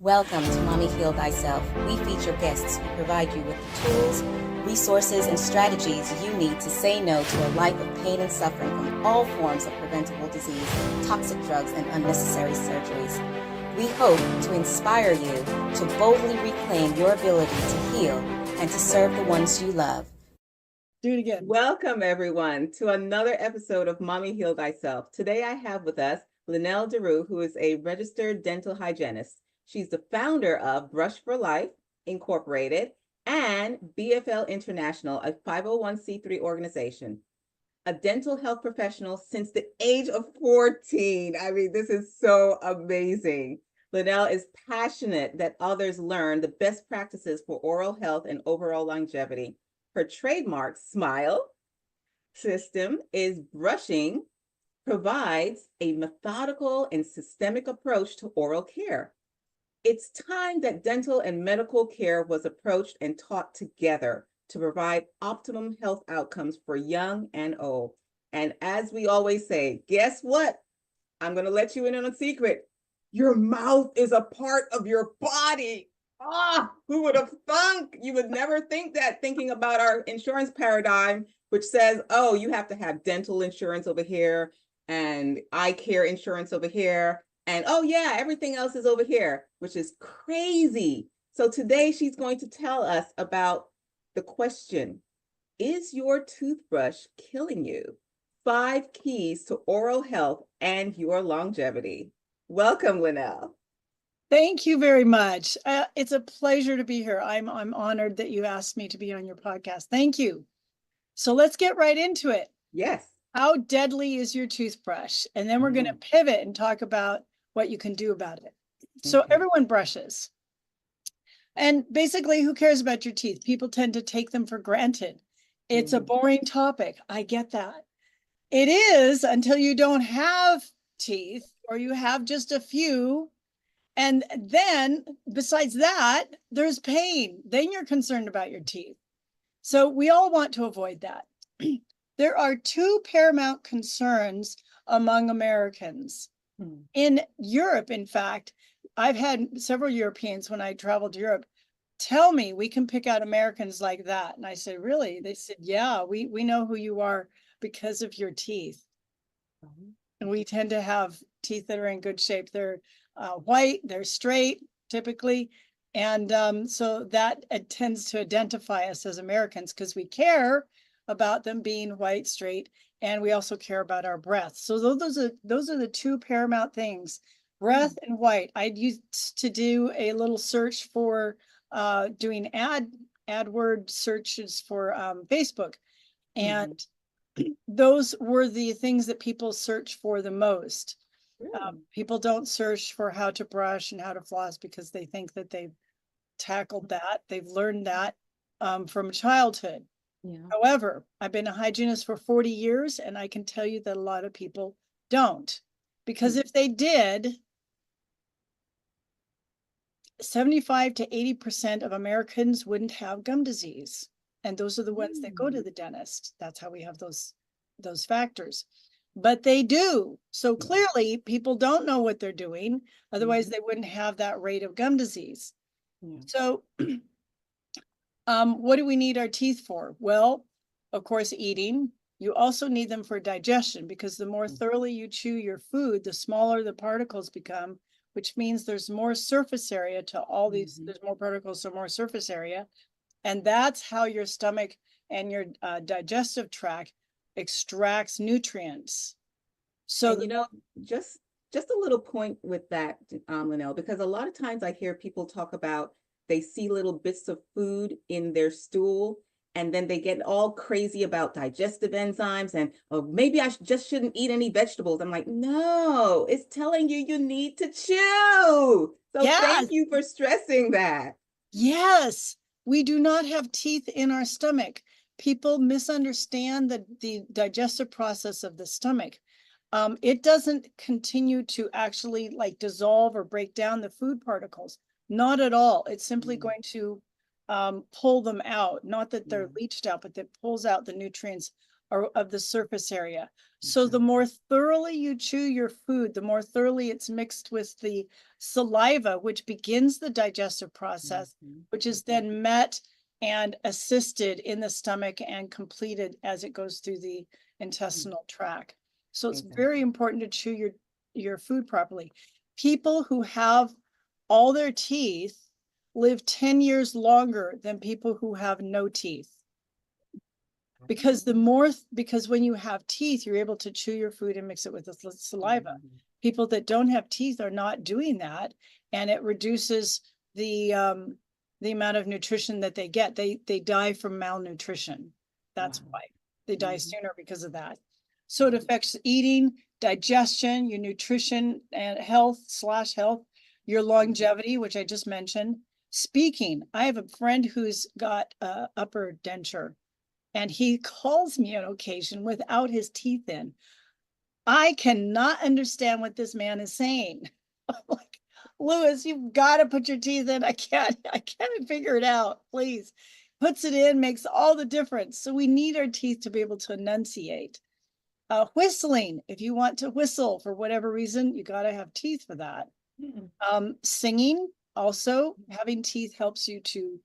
Welcome to Mommy Heal Thyself. We feature guests who provide you with the tools, resources, and strategies you need to say no to a life of pain and suffering from all forms of preventable disease, toxic drugs, and unnecessary surgeries. We hope to inspire you to boldly reclaim your ability to heal and to serve the ones you love. Do it again. Welcome, everyone, to another episode of Mommy Heal Thyself. Today I have with us Lynelle DeRoo, who is a registered dental hygienist. She's the founder of Brush for Life, Incorporated, and BFL International, a 501c3 organization. A dental health professional since the age of 14. I mean, this is so amazing. Lynelle is passionate that others learn the best practices for oral health and overall longevity. Her trademark smile system is brushing, provides a methodical and systemic approach to oral care. It's time that dental and medical care was approached and taught together to provide optimum health outcomes for young and old. And as we always say, guess what? I'm going to let you in on a secret. Your mouth is a part of your body. Who would have thunk? You would never think that, thinking about our insurance paradigm, which says, oh, you have to have dental insurance over here and eye care insurance over here. And oh yeah, everything else is over here, which is crazy. So today she's going to tell us about the question, is your toothbrush killing you? 5 keys to oral health and your longevity. Welcome, Lynelle. Thank you very much. It's a pleasure to be here. I'm honored that you asked me to be on your podcast. Thank you. So let's get right into it. Yes. How deadly is your toothbrush? And then we're going to pivot and talk about what you can do about it. So everyone brushes. And basically, who cares about your teeth? People tend to take them for granted. It's a boring topic. I get that. It is until you don't have teeth or you have just a few. And then besides that, there's pain. Then you're concerned about your teeth. So we all want to avoid that. There are 2 paramount concerns among Americans. In Europe, in fact, I've had several Europeans when I traveled to Europe tell me we can pick out Americans like that. And I said, really? They said, yeah, we know who you are because of your teeth. And we tend to have teeth that are in good shape. They're white, they're straight, typically. And so that tends to identify us as Americans because we care about them being white, straight, and we also care about our breath. So those are the 2 paramount things, breath and white. I used to do a little search for doing AdWord searches for Facebook. And those were the things that people search for the most. People don't search for how to brush and how to floss because they think that they've tackled that. They've learned that from childhood. Yeah. However, I've been a hygienist for 40 years, and I can tell you that a lot of people don't. Because if they did, 75 to 80% of Americans wouldn't have gum disease. And those are the ones that go to the dentist. That's how we have those factors. But they do. So clearly, people don't know what they're doing. Otherwise, they wouldn't have that rate of gum disease. So what do we need our teeth for? Well, of course, eating. You also need them for digestion because the more thoroughly you chew your food, the smaller the particles become, which means there's more surface area to all these. There's more particles, so more surface area. And that's how your stomach and your digestive tract extracts nutrients. So, and, just a little point with that, Lynelle, because a lot of times I hear people talk about they see little bits of food in their stool, and then they get all crazy about digestive enzymes and, oh, maybe I just shouldn't eat any vegetables. I'm like, no, it's telling you need to chew. So thank you for stressing that. Yes, we do not have teeth in our stomach. People misunderstand the digestive process of the stomach. It doesn't continue to actually like dissolve or break down the food particles. Not at all. It's simply going to pull them out. Not that they're leached out, but that pulls out the nutrients or of the surface area. So the more thoroughly you chew your food, the more thoroughly it's mixed with the saliva, which begins the digestive process, which is then met and assisted in the stomach and completed as it goes through the intestinal tract. So it's very important to chew your food properly. People who have all their teeth live 10 years longer than people who have no teeth. Because because when you have teeth, you're able to chew your food and mix it with the saliva. People that don't have teeth are not doing that, and it reduces the amount of nutrition that they get. They die from malnutrition. That's why they die sooner, because of that. So it affects eating, digestion, your nutrition and health, your longevity, which I just mentioned. Speaking, I have a friend who's got upper denture, and he calls me on occasion without his teeth in. I cannot understand what this man is saying. I'm like, Louis, you've got to put your teeth in. I can't figure it out. Please. Puts it in, makes all the difference. So we need our teeth to be able to enunciate. Whistling, if you want to whistle for whatever reason, you got to have teeth for that. Singing, also having teeth helps you to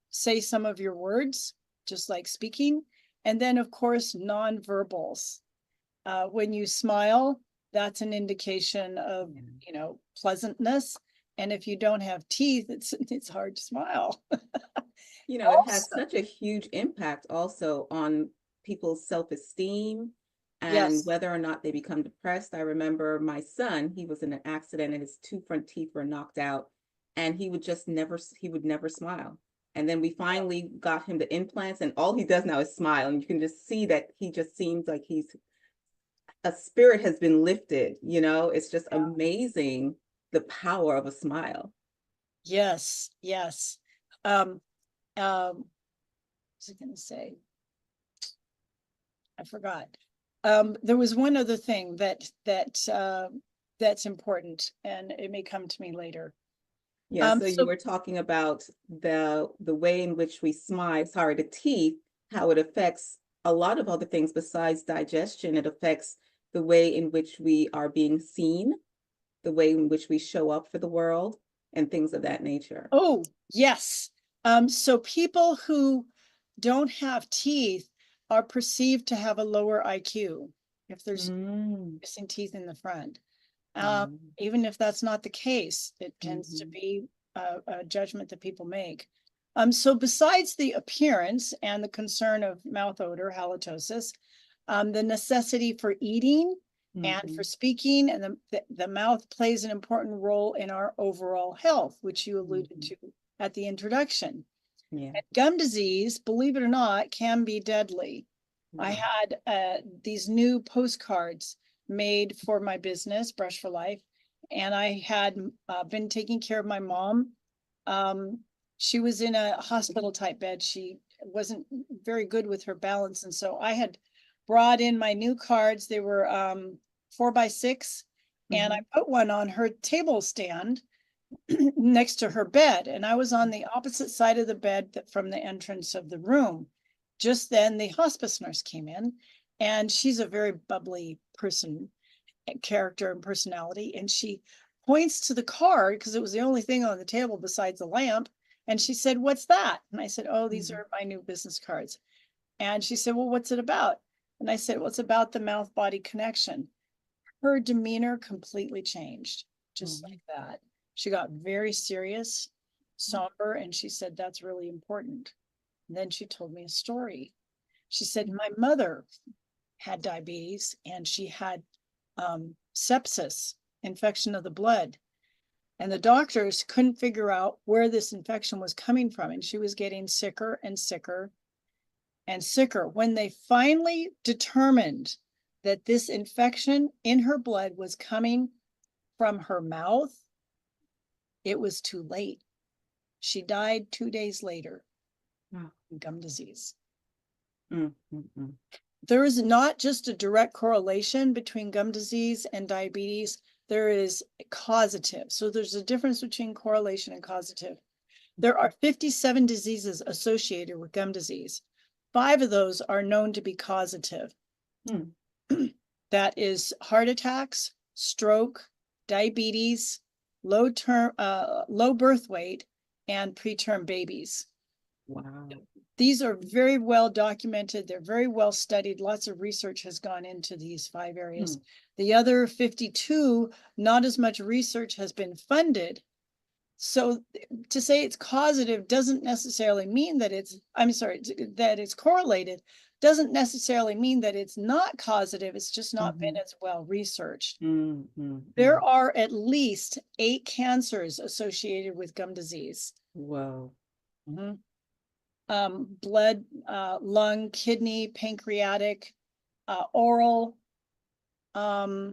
say some of your words, just like speaking. And then, of course, nonverbals. When you smile, that's an indication of, pleasantness. And if you don't have teeth, it's hard to smile. It has such a huge impact also on people's self-esteem and whether or not they become depressed. I remember my son, he was in an accident and his two front teeth were knocked out, and he would never smile. And then we finally got him the implants, and all he does now is smile. And you can just see that he just seems like a spirit has been lifted. It's just amazing, the power of a smile. Yes. What was I going to say? I forgot. There was one other thing that's important, and it may come to me later. Yeah, so you were talking about the way in which we the teeth, how it affects a lot of other things besides digestion. It affects the way in which we are being seen, the way in which we show up for the world, and things of that nature. Oh, yes. So people who don't have teeth are perceived to have a lower IQ if there's missing teeth in the front. Even if that's not the case, it tends to be a judgment that people make. So besides the appearance and the concern of mouth odor, halitosis, the necessity for eating and for speaking, and the mouth plays an important role in our overall health, which you alluded to at the introduction. And gum disease, believe it or not, can be deadly. I had these new postcards made for my business, Brush for Life, and I had been taking care of my mom. She was in a hospital type bed. She wasn't very good with her balance, and so I had brought in my new cards. They were 4x6, and I put one on her table stand next to her bed, and I was on the opposite side of the bed from the entrance of the room. Just then the hospice nurse came in, and she's a very bubbly character and personality, and she points to the card, because it was the only thing on the table besides the lamp, and she said, "What's that?" And I said, "Oh, these are my new business cards." And she said, "Well, what's it about?" And I said, "Well, it's about the mouth-body connection." Her demeanor completely changed, just like that. She got very serious, somber, and she said, "That's really important." And then she told me a story. She said, "My mother had diabetes, and she had sepsis, infection of the blood. And the doctors couldn't figure out where this infection was coming from. And she was getting sicker and sicker and sicker. When they finally determined that this infection in her blood was coming from her mouth, it was too late. She died 2 days later from gum disease. There is not just a direct correlation between gum disease and diabetes. There is causative. So there's a difference between correlation and causative. There are 57 diseases associated with gum disease. 5 of those are known to be causative. That is heart attacks, stroke, diabetes, low birth weight, and preterm babies. Wow. These are very well documented. They're very well studied. Lots of research has gone into these 5 areas. The other 52, not as much research has been funded. So to say it's causative doesn't necessarily mean that that it's correlated, doesn't necessarily mean that it's not causative. It's just not been as well researched. There are at least 8 cancers associated with gum disease. Wow. Blood, lung, kidney, pancreatic, oral, I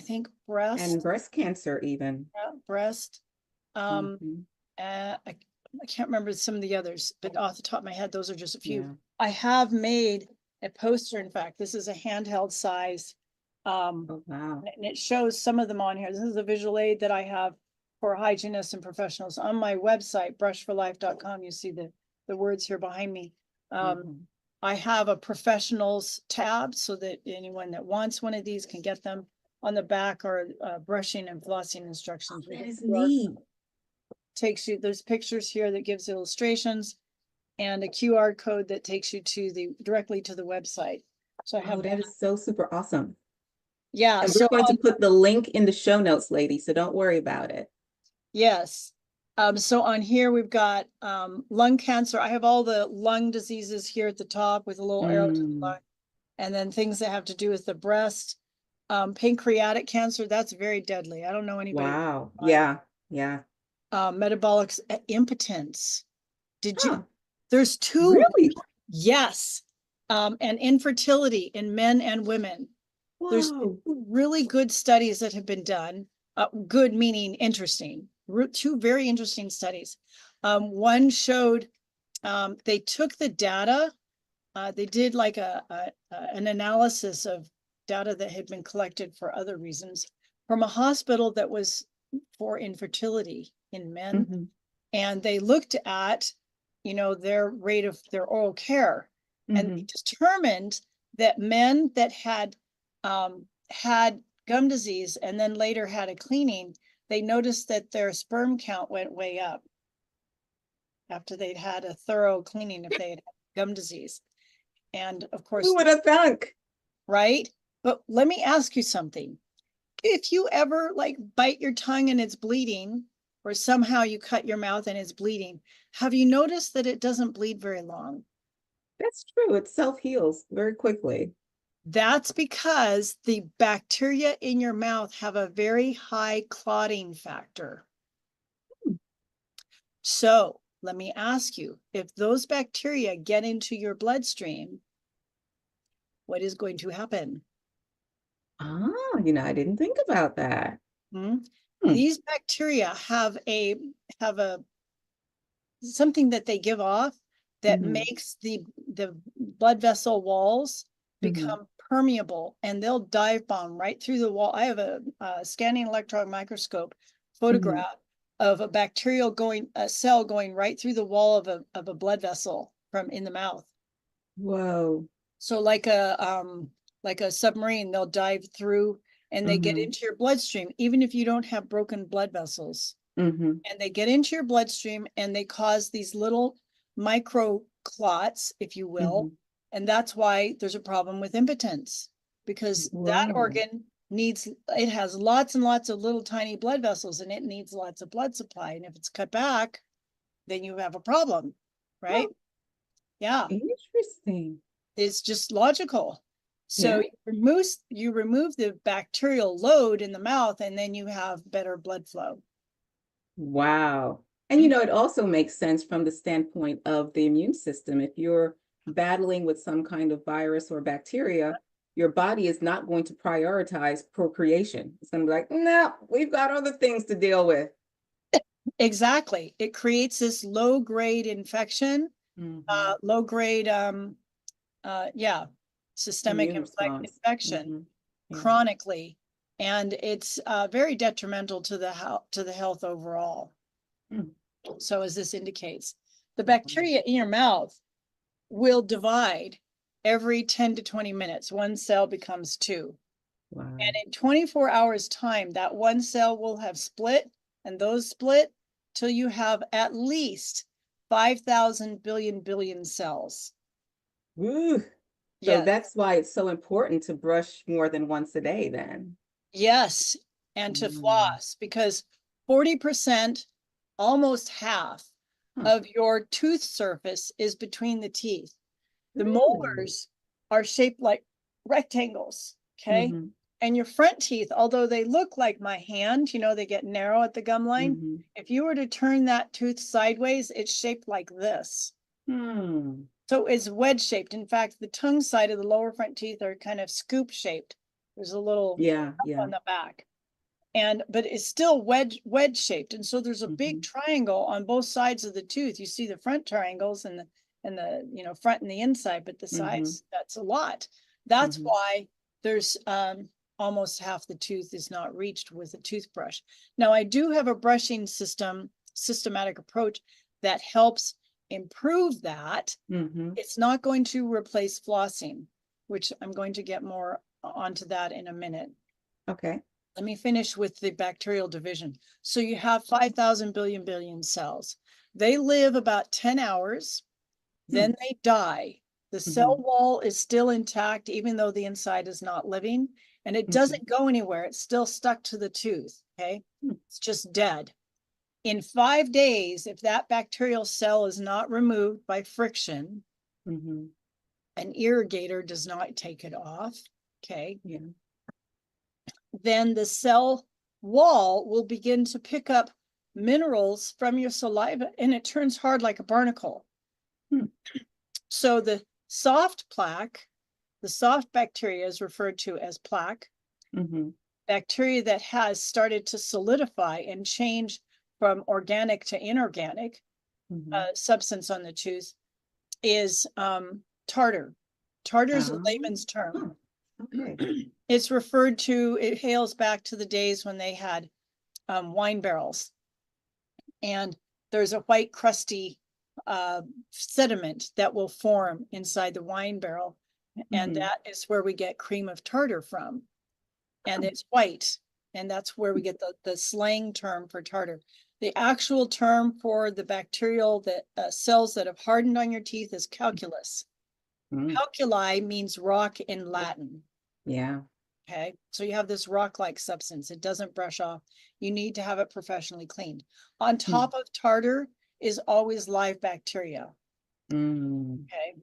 think breast. And breast cancer even. Breast. I can't remember some of the others, but off the top of my head, those are just a few. Yeah. I have made a poster. In fact, this is a handheld size. Oh, wow. And it shows some of them on here. This is a visual aid that I have for hygienists and professionals on my website, brushforlife.com. You see the words here behind me. I have a professionals tab so that anyone that wants one of these can get them. On the back are brushing and flossing instructions. That is neat. Takes you, there's pictures here that gives illustrations and a QR code that takes you to directly to the website. So I have that is so super awesome. Yeah. And we're going to put the link in the show notes, ladies, so don't worry about it. Yes. So on here we've got lung cancer. I have all the lung diseases here at the top with a little arrow to the lung, and then things that have to do with the breast. Pancreatic cancer, that's very deadly. I don't know anybody. Wow. Yeah. Yeah. Metabolic impotence. Did you? There's 2. Really? Yes. And infertility in men and women. Whoa. There's 2 really good studies that have been done. Good meaning interesting. 2 very interesting studies. One showed they took the data. They did like an analysis of data that had been collected for other reasons from a hospital that was for infertility in men. And they looked at, their rate of their oral care, and they determined that men that had had gum disease and then later had a cleaning, they noticed that their sperm count went way up after they'd had a thorough cleaning if they had gum disease. And of course, who would have thunk? Right? But let me ask you something. If you ever bite your tongue and it's bleeding, or somehow you cut your mouth and it's bleeding, have you noticed that it doesn't bleed very long? That's true. It self-heals very quickly. That's because the bacteria in your mouth have a very high clotting factor. So let me ask you, if those bacteria get into your bloodstream, what is going to happen? I didn't think about that. These bacteria have something that they give off that makes the blood vessel walls become permeable, and they'll dive bomb right through the wall. I have a scanning electron microscope photograph of a cell going right through the wall of a blood vessel from in the mouth. Whoa. So like a submarine, they'll dive through and they get into your bloodstream, even if you don't have broken blood vessels. And they get into your bloodstream and they cause these little micro clots, if you will. And that's why there's a problem with impotence, because that organ it has lots and lots of little tiny blood vessels, and it needs lots of blood supply. And if it's cut back, then you have a problem, right? Yeah. Interesting. It's just logical. So you remove the bacterial load in the mouth, and then you have better blood flow. Wow. And it also makes sense from the standpoint of the immune system. If you're battling with some kind of virus or bacteria, your body is not going to prioritize procreation. It's going to be like, no, we've got other things to deal with. Exactly. It creates this low-grade infection, low-grade, systemic infection chronically, and it's very detrimental to the health overall. So as this indicates, the bacteria in your mouth will divide every 10 to 20 minutes. One cell becomes two. Wow. And in 24 hours time, that one cell will have split, and those split till you have at least 5,000 billion cells. Woo. So Yes. that's why it's so important to brush more than once a day then. Yes, and to floss, because 40%, almost half of your tooth surface is between the teeth. The Really? molars are shaped like rectangles, okay? Mhm. And your front teeth, although they look like my hand, you know, they get narrow at the gum line. Mhm. If you were to turn that tooth sideways, it's shaped like this. Hmm. So it's wedge shaped. In fact, the tongue side of the lower front teeth are kind of scoop shaped. There's a little Yeah, up yeah. on the back. But it's still wedge shaped. And so there's a big triangle on both sides of the tooth. You see the front triangles and the you know, front and the inside, but the sides, that's a lot. That's why there's almost half the tooth is not reached with a toothbrush. Now I do have a brushing systematic approach that helps improve that. It's not going to replace flossing, which I'm going to get more onto that in a minute. Okay. Let me finish with the bacterial division. So you have 5,000 billion cells. They live about 10 hours, then they die. The cell wall is still intact, even though the inside is not living, and it doesn't go anywhere. It's still stuck to the tooth, okay? It's just dead. In 5 days, if that bacterial cell is not removed by friction, an irrigator does not take it off, okay? Yeah. Then the cell wall will begin to pick up minerals from your saliva, and it turns hard like a barnacle. So the soft plaque, the soft bacteria is referred to as plaque. Bacteria that has started to solidify and change from organic to inorganic substance on the tooth is tartar. Tartar is a layman's term. Okay. It's referred to, it hails back to the days when they had wine barrels. And there's a white crusty sediment that will form inside the wine barrel. And that is where we get cream of tartar from. And it's white. And that's where we get the slang term for tartar. The actual term for the bacterial cells that have hardened on your teeth is calculus. Calculi means rock in Latin. Yeah. Okay, so you have this rock-like substance. It doesn't brush off. You need to have it professionally cleaned. On top of tartar is always live bacteria. Okay,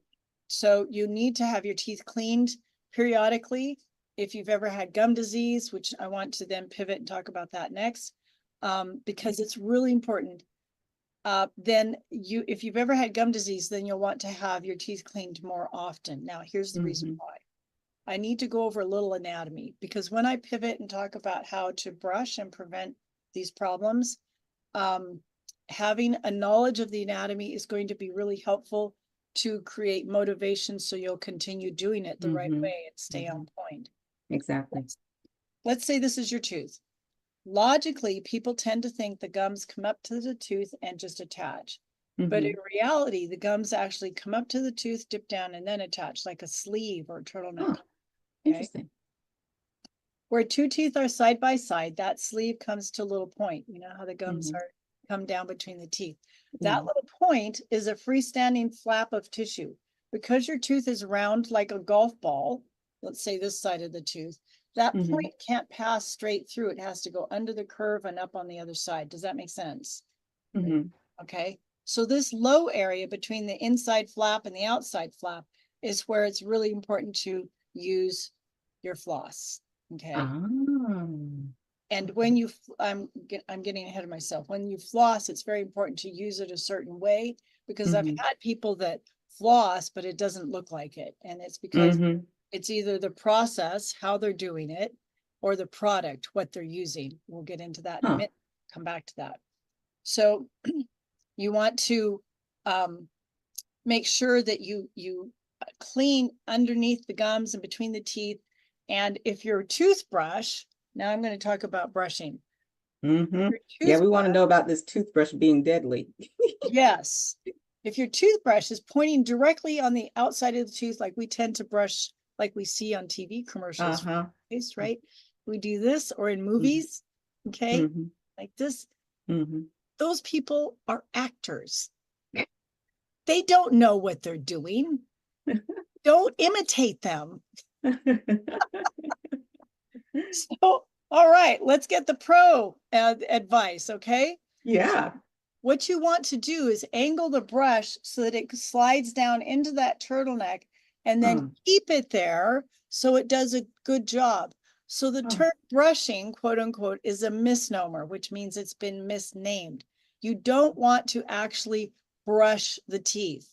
so you need to have your teeth cleaned periodically. If you've ever had gum disease, which I want to then pivot and talk about that next, because it's really important. Then if you've ever had gum disease, then you'll want to have your teeth cleaned more often. Now, here's the reason why. I need to go over a little anatomy, because when I pivot and talk about how to brush and prevent these problems, having a knowledge of the anatomy is going to be really helpful to create motivation so you'll continue doing it the right way and stay on point. Exactly. Let's say this is your tooth. Logically, people tend to think the gums come up to the tooth and just attach. But in reality, the gums actually come up to the tooth, dip down, and then attach like a sleeve or a turtleneck. Interesting. Where two teeth are side by side, that sleeve comes to a little point. You know how the gums come down between the teeth. That little point is a freestanding flap of tissue. Because your tooth is round like a golf ball, let's say this side of the tooth, that point can't pass straight through. It has to go under the curve and up on the other side. Does that make sense? Okay. So this low area between the inside flap and the outside flap is where it's really important to use your floss. Okay. And when you, I'm getting ahead of myself. When you floss, it's very important to use it a certain way, because I've had people that floss, but it doesn't look like it. And it's because it's either the process, how they're doing it, or the product, what they're using. We'll get into that in a minute, come back to that. So you want to make sure that you clean underneath the gums and between the teeth. And if your toothbrush, now I'm going to talk about brushing. Yeah, we want to know about this toothbrush being deadly. Yes. If your toothbrush is pointing directly on the outside of the tooth, like we tend to brush, like we see on TV commercials, Uh-huh. right? We do this, or in movies, okay, like this. Those people are actors. They don't know what they're doing. Don't imitate them. So, all right, let's get the pro advice, okay? Yeah. What you want to do is angle the brush so that it slides down into that turtleneck and then keep it there so it does a good job. So the term brushing, quote unquote, is a misnomer, which means it's been misnamed. You don't want to actually brush the teeth.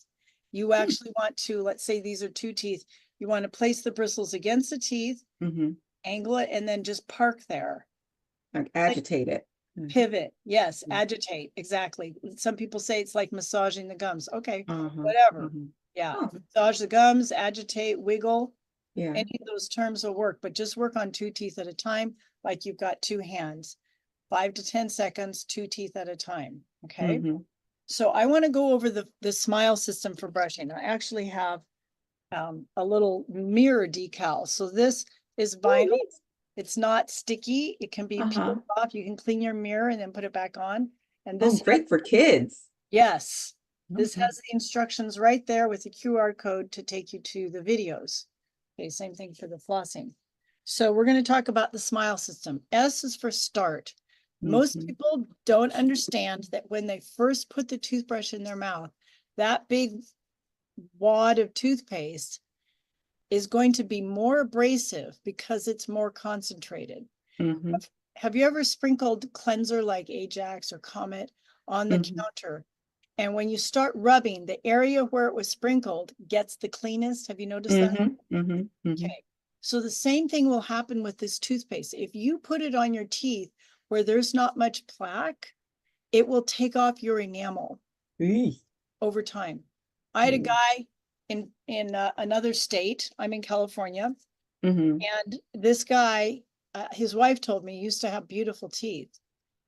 You actually want to, let's say these are two teeth. You want to place the bristles against the teeth, angle it, and then just park there. Like agitate it. Pivot, yes, agitate, exactly. Some people say it's like massaging the gums. Okay, whatever. Yeah, massage the gums, agitate, wiggle. Yeah. Any of those terms will work, but just work on two teeth at a time, like you've got two hands. 5 to 10 seconds, two teeth at a time. Okay. So I want to go over the smile system for brushing. I actually have a little mirror decal. So this is vinyl. It's not sticky. It can be peeled off. You can clean your mirror and then put it back on. And this great for kids. Yes. This has the instructions right there with the QR code to take you to the videos. Okay, same thing for the flossing. So we're going to talk about the smile system. S is for start. Most people don't understand that when they first put the toothbrush in their mouth, that big wad of toothpaste is going to be more abrasive because it's more concentrated. Have you ever sprinkled cleanser like Ajax or Comet on the counter? And when you start rubbing, the area where it was sprinkled gets the cleanest. Have you noticed that? Okay. So the same thing will happen with this toothpaste. If you put it on your teeth where there's not much plaque, it will take off your enamel over time. I had a guy in another state. I'm in California. And this guy, his wife told me, he used to have beautiful teeth,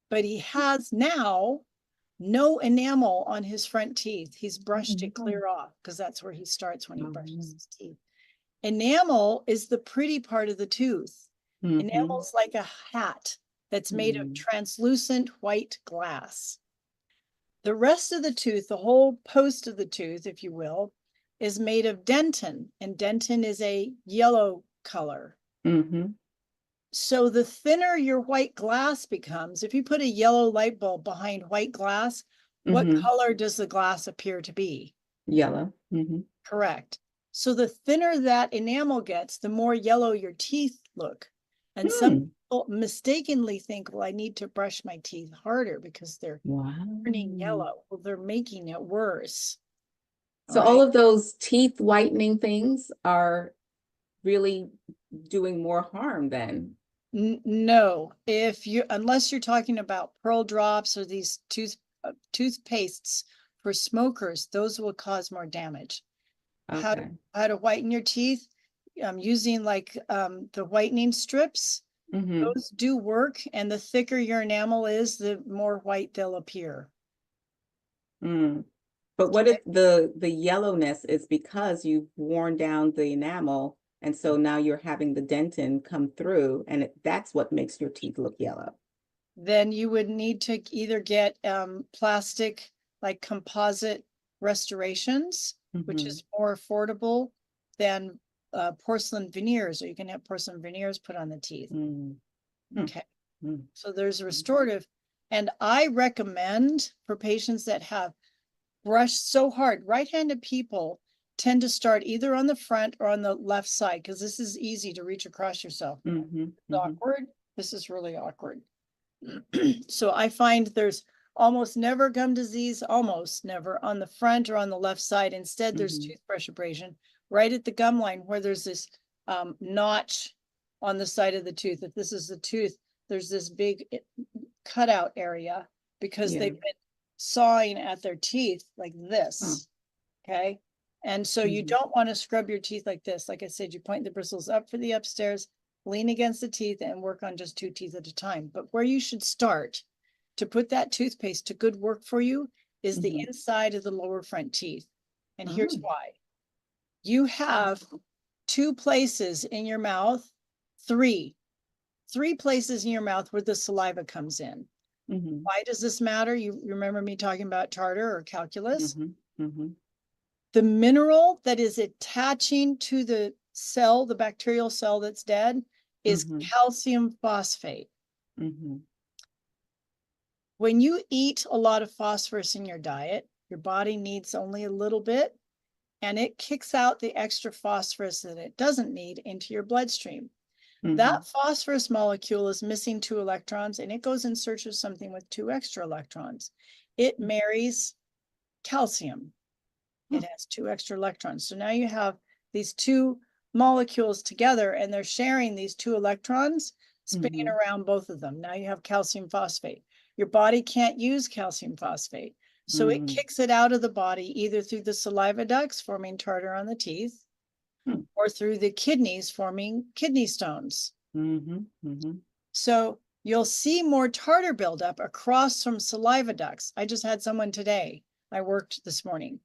but he has now no enamel on his front teeth. He's brushed it clear off because that's where he starts when he brushes his teeth. Enamel is the pretty part of the tooth. Enamel is like a hat that's made of translucent white glass. The rest of the tooth, the whole post of the tooth, if you will, is made of dentin, and dentin is a yellow color. So the thinner your white glass becomes, if you put a yellow light bulb behind white glass, what color does the glass appear to be? Yellow. Correct. So the thinner that enamel gets, the more yellow your teeth look. And some people mistakenly think, well, I need to brush my teeth harder because they're turning yellow. Well, they're making it worse. So all of those teeth whitening things are really doing more harm then. No, unless you're talking about pearl drops or these toothpastes for smokers, those will cause more damage. How to whiten your teeth? Using like the whitening strips. Those do work, and the thicker your enamel is, the more white they'll appear. But what if the yellowness is because you've worn down the enamel, and so now you're having the dentin come through, and that's what makes your teeth look yellow? Then you would need to either get plastic, like composite restorations, which is more affordable than porcelain veneers, or you can have porcelain veneers put on the teeth. Okay. So there's restorative. And I recommend for patients that have brushed so hard, right-handed people tend to start either on the front or on the left side, because this is easy to reach across yourself. Awkward. This is really awkward. So I find there's almost never gum disease, almost never on the front or on the left side. Instead, there's toothbrush abrasion right at the gum line where there's this notch on the side of the tooth. If this is the tooth, there's this big cutout area because they've been sawing at their teeth like this. Okay. And so you don't want to scrub your teeth like this. Like I said, you point the bristles up for the upstairs, lean against the teeth, and work on just two teeth at a time. But where you should start to put that toothpaste to good work for you is the Mhm. inside of the lower front teeth. And here's Oh. why. You have two places in your mouth, three places in your mouth where the saliva comes in. Mhm. Why does this matter? You remember me talking about tartar or calculus? Mhm. Mhm. The mineral that is attaching to the cell, the bacterial cell that's dead, is Mhm. calcium phosphate. Mhm. When you eat a lot of phosphorus in your diet, your body needs only a little bit, and it kicks out the extra phosphorus that it doesn't need into your bloodstream. That Mhm. phosphorus molecule is missing 2 electrons, and it goes in search of something with 2 extra electrons. It marries calcium. It has 2 extra electrons. So now you have these two molecules together, and they're sharing these 2 electrons, spinning Mhm. around both of them. Now you have calcium phosphate. Your body can't use calcium phosphate. So it Mhm. kicks it out of the body either through the saliva ducts, forming tartar on the teeth, Mhm. or through the kidneys, forming kidney stones. Mhm. Mhm. So you'll see more tartar buildup across from saliva ducts. I just had someone today. I worked this morning.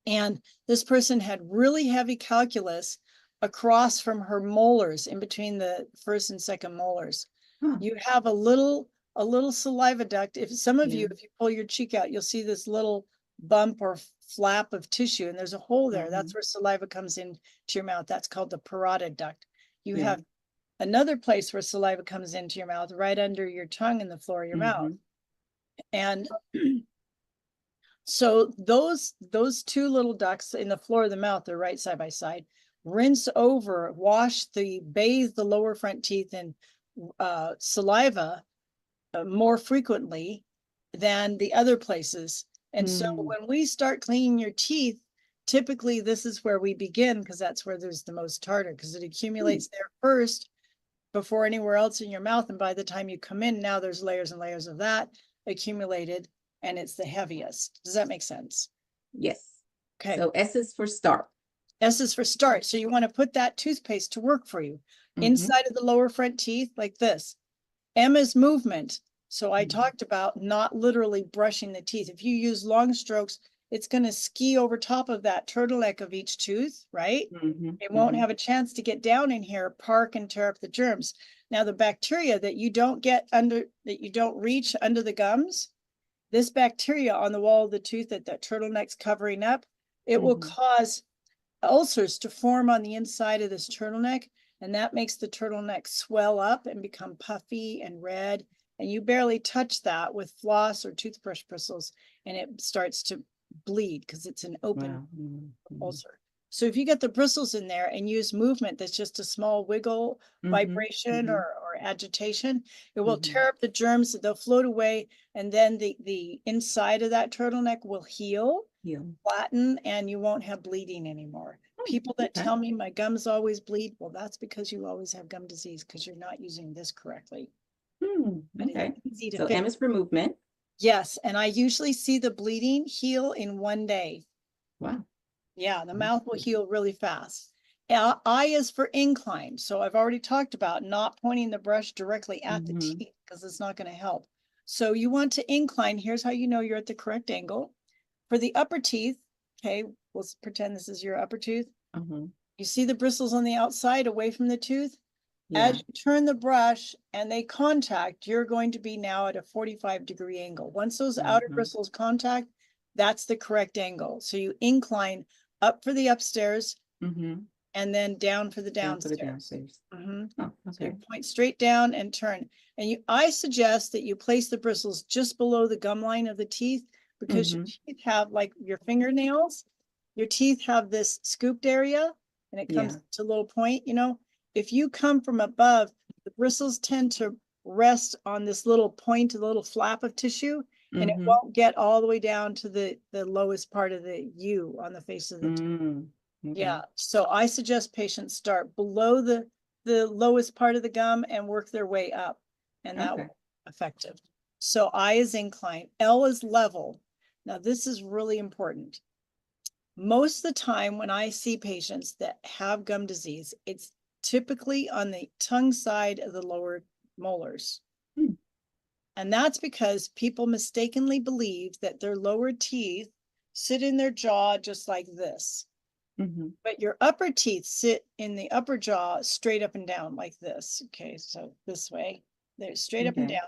And this person had really heavy calculus across from her molars, in between the first and second molars. Huh. You have a little saliva duct. If some of you, Yeah. if you pull your cheek out, you'll see this little bump or flap of tissue, and there's a hole there. That's Mhm. where saliva comes into your mouth. That's called the parotid duct. You Yeah. have another place where saliva comes into your mouth, right under your tongue in the floor of your mouth. Mhm. And so those two little ducts in the floor of the mouth, they're right side by side. Rinse over, bathe the lower front teeth in saliva more frequently than the other places. And so Mm. when we start cleaning your teeth, typically this is where we begin, because that's where there's the most tartar, because it accumulates there first before anywhere else in your mouth. And by the time you come in, now there's layers and layers of that accumulated, and it's the heaviest. Does that make sense? Yes. Okay. So S is for start. S is for start. So you want to put that toothpaste to work for you Mhm. inside of the lower front teeth, like this. M is movement. So I Mhm. talked about not literally brushing the teeth. If you use long strokes, it's going to ski over top of that turtleneck of each tooth, right? Mhm. It won't Mhm. have a chance to get down in here, park, and tear up the germs. Now, the bacteria that you don't reach under the gums, this bacteria on the wall of the tooth that turtleneck's covering up, it will Mhm. cause ulcers to form on the inside of this turtleneck, and that makes the turtleneck swell up and become puffy and red. And you barely touch that with floss or toothbrush bristles, and it starts to bleed because it's an open Wow. Mhm. ulcer. So if you get the bristles in there and use movement that's just a small wiggle, Mhm. vibration, Mhm. or agitation, it will Mhm. tear up the germs, they'll float away, and then the inside of that turtleneck will heal, Yeah. flatten, and you won't have bleeding anymore. Oh, People that okay. tell me my gums always bleed, well, that's because you always have gum disease, because you're not using this correctly. But it's Okay. easy to So M fix. is for movement. Yes, and I usually see the bleeding heal in 1 day. Wow. Yeah, the That's mouth will good. heal really fast. I is for incline. So I've already talked about not pointing the brush directly at the Mhm. teeth, because it's not going to help. So you want to incline. Here's how you know you're at the correct angle. For the upper teeth, okay, let's pretend this is your upper tooth. Mhm. You see the bristles on the outside away from the tooth? Yeah. As you turn the brush and they contact, you're going to be now at a 45-degree angle. Once those outer Mhm. bristles contact, that's the correct angle. So you incline up for the upstairs Mhm. and then down for the Down for the downstairs. downstairs. Mhm. Oh, So you okay. point straight down and turn. And I suggest that you place the bristles just below the gum line of the teeth, because your Mhm. teeth have, like your fingernails, your teeth have this scooped area, and it comes Yeah. to a little point, if you come from above, the bristles tend to rest on this little point, a little flap of tissue, and it Mhm. won't get all the way down to the lowest part of the U on the face of the tooth. Mm. Yeah, Okay. so I suggest patients start below the lowest part of the gum and work their way up, and that will Okay. be effective. So I is incline, L is level. Now this is really important. Most of the time when I see patients that have gum disease, it's typically on the tongue side of the lower molars. Hmm. And that's because people mistakenly believe that their lower teeth sit in their jaw just like this. But your upper teeth sit in the upper jaw straight up and down like this. Okay, so this way, they're straight up and Okay.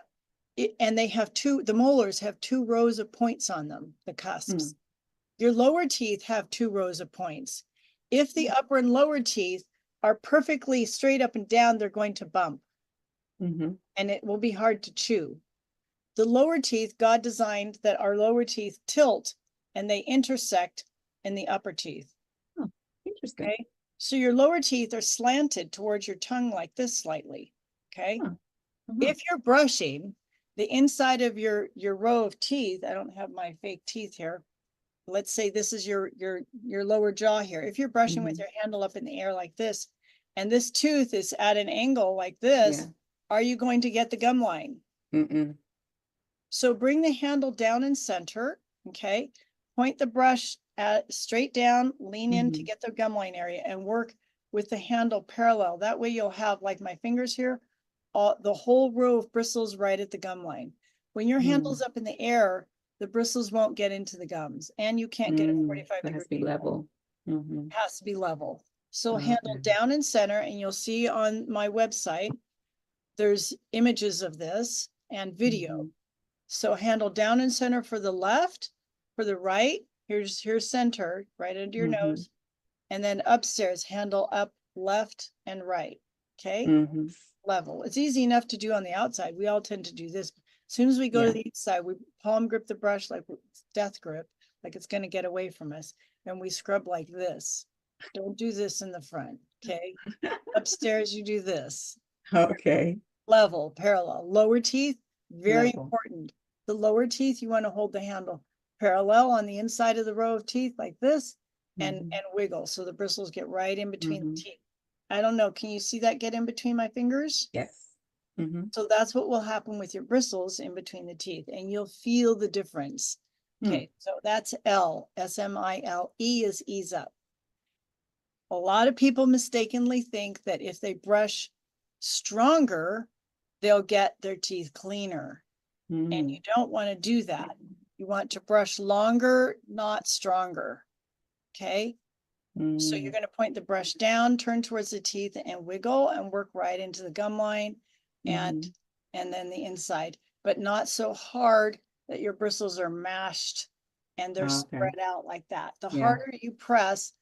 down. And they have the molars have 2 rows of points on them, the cusps. Your lower teeth have 2 rows of points. If the upper and lower teeth are perfectly straight up and down, they're going to bump. And it will be hard to chew. The lower teeth, God designed that our lower teeth tilt and they intersect in the upper teeth. Oh, interesting. Okay. So your lower teeth are slanted towards your tongue like this slightly. Okay. If you're brushing the inside of your row of teeth, I don't have my fake teeth here. Let's say this is your lower jaw here. If you're brushing with your handle up in the air like this, and this tooth is at an angle like this, are you going to get the gum line? So bring the handle down and center, okay? Point the brush at straight down, lean in to get the gum line area and work with the handle parallel. That way you'll have, like my fingers here, the whole row of bristles right at the gum line. When your handle's up in the air, the bristles won't get into the gums and you can't get a 45 degree. It has to be level. It has to be level. So handle down and center, and you'll see on my website, there's images of this and video. So handle down and center for the left, for the right, here's center, right under your nose. And then upstairs, handle up, left and right, okay? Level. It's easy enough to do on the outside. We all tend to do this. As soon as we go to the inside, we palm grip the brush like death grip, like it's gonna get away from us. And we scrub like this. Don't do this in the front, okay? Upstairs, you do this. Okay. Level, parallel. Lower teeth, very important. The lower teeth, you want to hold the handle parallel on the inside of the row of teeth like this and wiggle. So the bristles get right in between the teeth. I don't know. Can you see that get in between my fingers? Yes. So that's what will happen with your bristles in between the teeth, and you'll feel the difference. Okay, so that's L, S-M-I-L. E is ease up. A lot of people mistakenly think that if they brush stronger, they'll get their teeth cleaner. And you don't want to do that. You want to brush longer, not stronger. Okay. So you're going to point the brush down, turn towards the teeth and wiggle and work right into the gum line and then the inside, but not so hard that your bristles are mashed and they're spread out like that. The harder you press,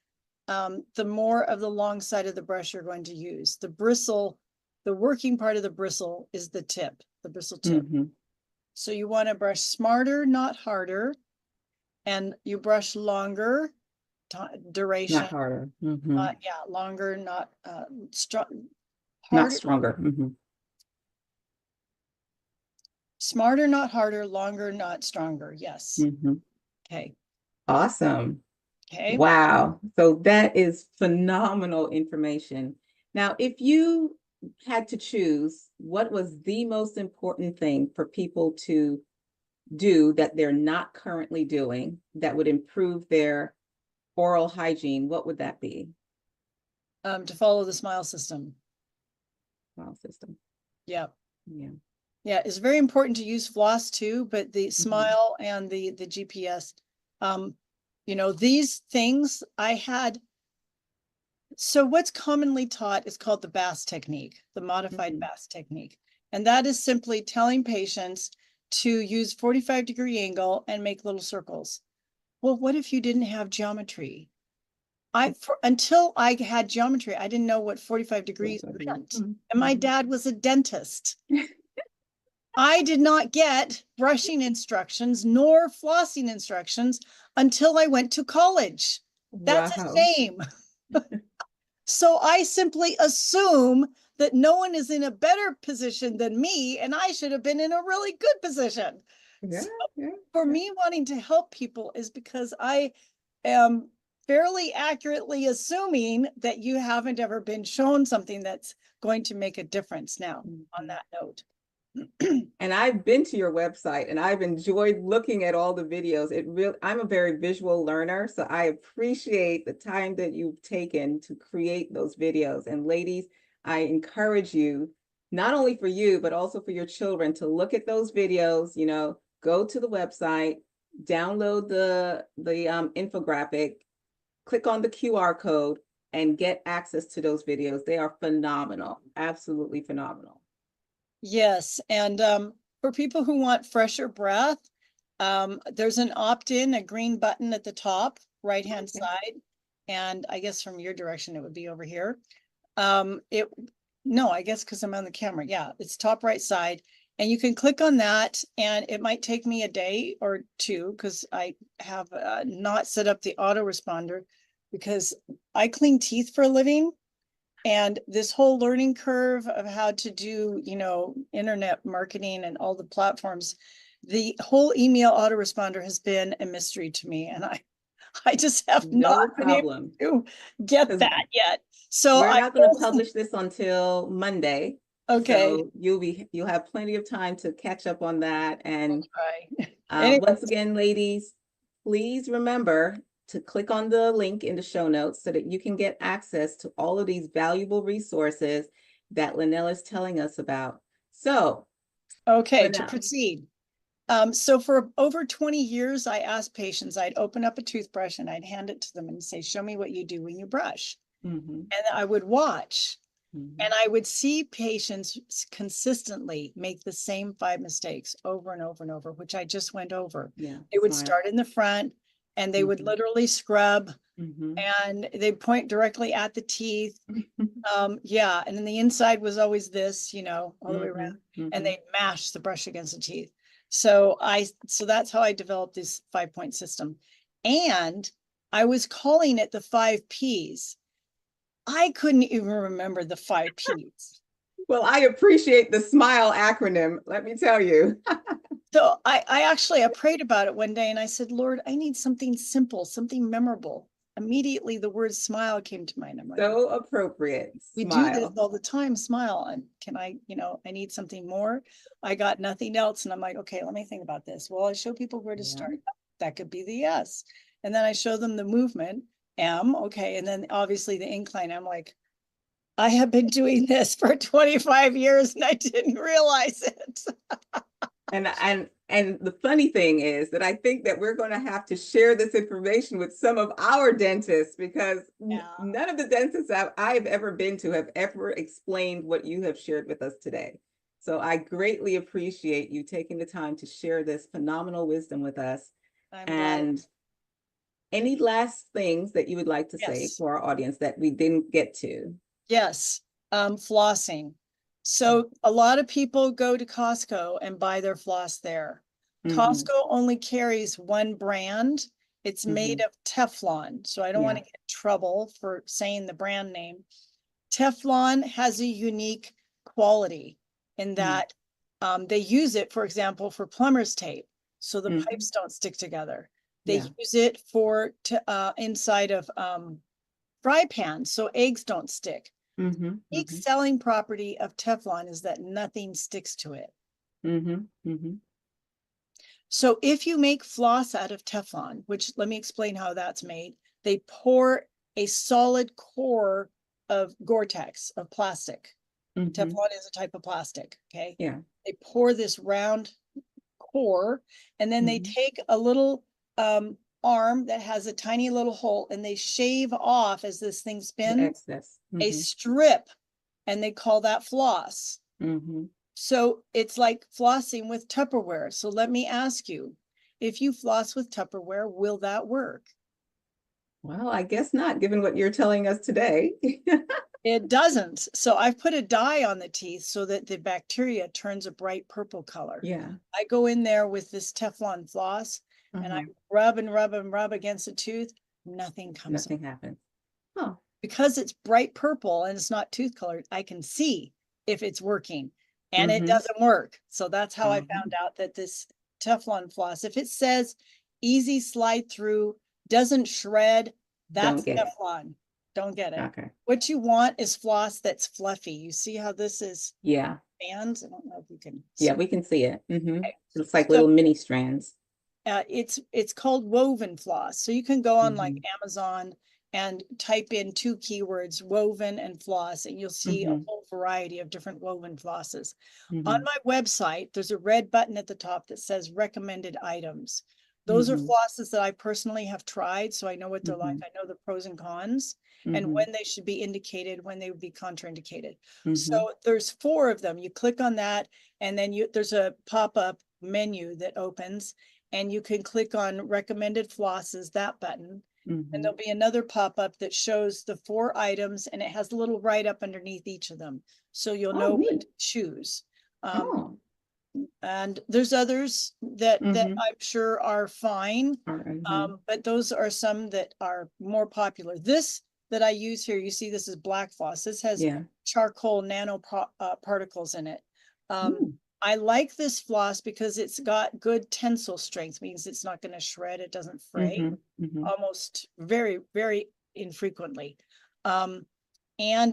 the more of the long side of the brush you're going to use. The bristle, the working part of the bristle is the tip, the bristle tip. So you want to brush smarter, not harder. And you brush longer, duration. Not harder. Longer, not strong. Not stronger. Smarter, not harder, longer, not stronger. Yes. Okay. Awesome. Okay. Wow. So that is phenomenal information. Now, if you had to choose, what was the most important thing for people to do that they're not currently doing that would improve their oral hygiene, what would that be? To follow the smile system. Smile system. Yeah. Yeah. Yeah, it's very important to use floss too, but the smile and the GPS, you know, these things I had. So what's commonly taught is called the Bass technique, the modified Bass technique. And that is simply telling patients to use 45-degree angle and make little circles. Well, what if you didn't have geometry? Until I had geometry, I didn't know what 45 degrees meant. And my dad was a dentist. I did not get brushing instructions nor flossing instructions until I went to college. That's a shame. So I simply assume that no one is in a better position than me, and I should have been in a really good position. For me, wanting to help people is because I am fairly accurately assuming that you haven't ever been shown something that's going to make a difference now on that note. And I've been to your website and I've enjoyed looking at all the videos. I'm a very visual learner, so I appreciate the time that you've taken to create those videos. And ladies, I encourage you, not only for you, but also for your children to look at those videos, you know, go to the website, download the infographic, click on the QR code, and get access to those videos. They are phenomenal, absolutely phenomenal. Yes, and for people who want fresher breath, there's an opt-in, a green button at the top right-hand side, and I guess from your direction it would be over here. No, I guess because I'm on the camera. Yeah, it's top right side, and you can click on that, and it might take me a day or two because I have not set up the autoresponder because I clean teeth for a living. And this whole learning curve of how to do, you know, internet marketing and all the platforms, the whole email autoresponder has been a mystery to me. And I just have not been able to get that yet. So we're not going to publish this until Monday. Okay. So you'll have plenty of time to catch up on that. And anyway. Once again, ladies, please remember to click on the link in the show notes so that you can get access to all of these valuable resources that Lynelle is telling us about. So, okay, to proceed. So for over 20 years, I asked patients, I'd open up a toothbrush and I'd hand it to them and say, show me what you do when you brush. And I would watch. And I would see patients consistently make the same 5 mistakes over and over and over, which I just went over. Yeah, they would start in the front and they would literally scrub and they'd point directly at the teeth. Yeah. And then the inside was always this, you know, all the way around. And they'd mash the brush against the teeth. So that's how I developed this 5-point system. And I was calling it the 5 Ps. I couldn't even remember the 5 Ps. Well, I appreciate the SMILE acronym, let me tell you. So I prayed about it one day and I said, Lord, I need something simple, something memorable. Immediately the word smile came to mind. I'm like, so appropriate. We do this all the time, smile. And can I, you know, I need something more. I got nothing else. And I'm like, okay, let me think about this. Well, I show people where to start. That could be the S. And then I show them the movement, M, okay. And then obviously the incline, I'm like, I have been doing this for 25 years and I didn't realize it. And the funny thing is that I think that we're going to have to share this information with some of our dentists because none of the dentists I've ever been to have ever explained what you have shared with us today. So I greatly appreciate you taking the time to share this phenomenal wisdom with us. And any last things that you would like to say for our audience that we didn't get to? Yes, flossing. So a lot of people go to Costco and buy their floss there. Costco only carries one brand. It's made of Teflon. So I don't want to get in trouble for saying the brand name. Teflon has a unique quality in that they use it, for example, for plumber's tape. So the pipes don't stick together. They use it for inside of fry pans so eggs don't stick. Unique selling property of Teflon is that nothing sticks to it. So if you make floss out of Teflon, which let me explain how that's made, they pour a solid core of Gore-Tex, of plastic. Teflon is a type of plastic, okay? Yeah. They pour this round core and then they take a little arm that has a tiny little hole and they shave off as this thing spins a strip and they call that floss. So it's like flossing with Tupperware. So let me ask you, if you floss with Tupperware, will that work? Well, I guess not, given what you're telling us today. It doesn't. So I've put a dye on the teeth so that the bacteria turns a bright purple color. Yeah. I go in there with this Teflon floss and I rub and rub and rub against the tooth. Nothing comes. Nothing happens. Oh. Because it's bright purple and it's not tooth colored, I can see if it's working and it doesn't work. So that's how I found out that this Teflon floss, if it says easy slide through, doesn't shred, that's Teflon. Don't get it. Okay. What you want is floss that's fluffy. You see how this is? Yeah. Strands. I don't know if you can. Yeah, we can see it. Okay. Looks like little mini strands. It's called woven floss. So you can go on like Amazon and type in 2 keywords, woven and floss, and you'll see a whole variety of different woven flosses. Mhm. On my website, there's a red button at the top that says recommended items. Those are Mhm. flosses that I personally have tried, so I know what they're like. Mhm. I know the pros and cons and Mhm. when they should be indicated, when they would be contraindicated. Mhm. So there's 4 of them. You click on that, and then there's a pop-up menu that opens, and you can click on recommended flosses, that button. And Mhm. there'll be another pop-up that shows the 4 items, and it has a little write-up underneath each of them. So you'll Oh, know what neat. to choose. Oh. And there's others that Mhm. I'm sure are fine. All right. Mhm. But those are some that are more popular. This that I use here, you see this is black floss. This has Yeah. charcoal nano particles in it. Mm. I like this floss because it's got good tensile strength, means it's not going to shred, it doesn't fray, Mhm. Mhm. almost very, very infrequently. And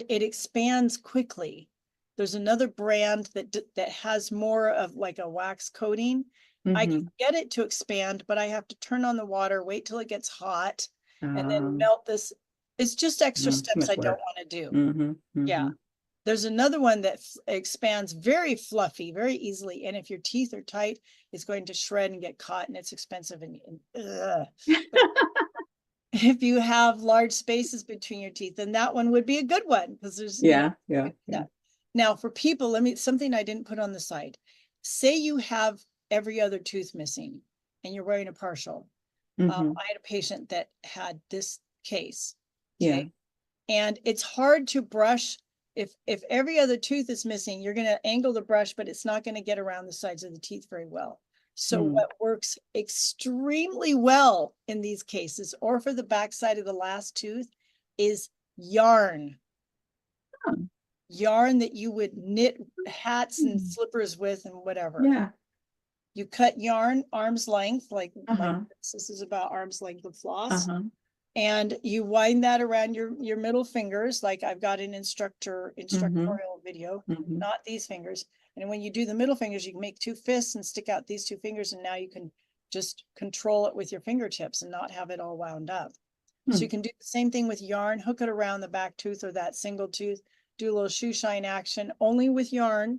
it expands quickly. There's another brand that has more of like a wax coating. I can Mhm. get it to expand, but I have to turn on the water, wait till it gets hot, and then Um, melt this. It's just extra Too steps much I don't work. want to do. Mhm. Yeah. Mhm. There's another one that expands very fluffy, very easily. And if your teeth are tight, it's going to shred and get caught, and it's expensive. But if you have large spaces between your teeth, then that one would be a good one because there's, Yeah. Yeah. Yeah. Now for people, something I didn't put on the site. Say you have every other tooth missing and you're wearing a partial. Mhm. I had a patient that had this case. Yeah. Okay. And it's hard to brush. If every other tooth is missing, you're going to angle the brush, but it's not going to get around the sides of the teeth very well. So Mm. what works extremely well in these cases, or for the backside of the last tooth, is yarn. Oh. Yarn that you would knit hats and Mm. slippers with and whatever. Yeah. You cut yarn arm's length, like Uh-huh. this is about arm's length of floss. Uh-huh. And you wind that around your middle fingers, like I've got an instructorial video, Mhm. not these fingers. And when you do the middle fingers, you can make 2 fists and stick out these 2 fingers, and now you can just control it with your fingertips and not have it all wound up. So Hmm. you can do the same thing with yarn, hook it around the back tooth or that single tooth, do a little shoe shine action only with yarn,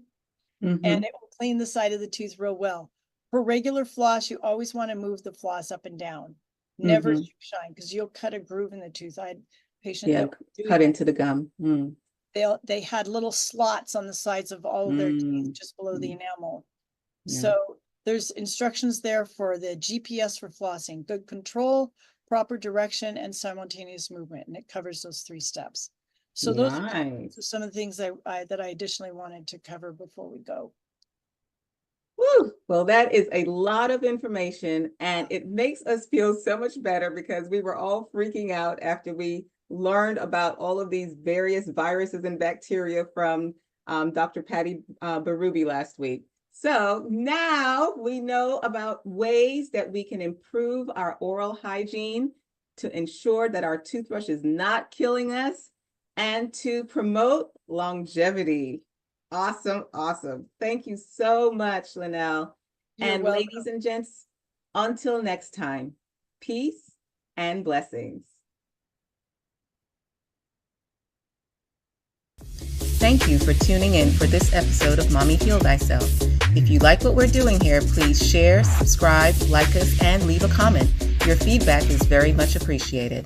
and Mhm. it will clean the side of the tooth real well. For regular floss, you always want to move the floss up and down. Never Mhm. shoe shine, because you'll cut a groove in the tooth. I had a patient Yeah. that was doing Cut it. into the gum. Mm. They had little slots on the sides of all of their teeth, Mm. just below the Mm. enamel. Yeah. So there's instructions there for the GPS for flossing: good control, proper direction, and simultaneous movement. And it covers those 3 steps. So those are Nice. some of the things that I additionally wanted to cover before we go. Woo! Well, that is a lot of information, and it makes us feel so much better because we were all freaking out after we learned about all of these various viruses and bacteria from Dr. Patty Baruby last week. So now we know about ways that we can improve our oral hygiene to ensure that our toothbrush is not killing us and to promote longevity. Awesome, awesome. Thank you so much, Lynelle. You're And welcome. ladies and gents, until next time, peace and blessings. Thank you for tuning in for this episode of Mommy Heal Thyself. If you like what we're doing here, please share, subscribe, like us, and leave a comment. Your feedback is very much appreciated.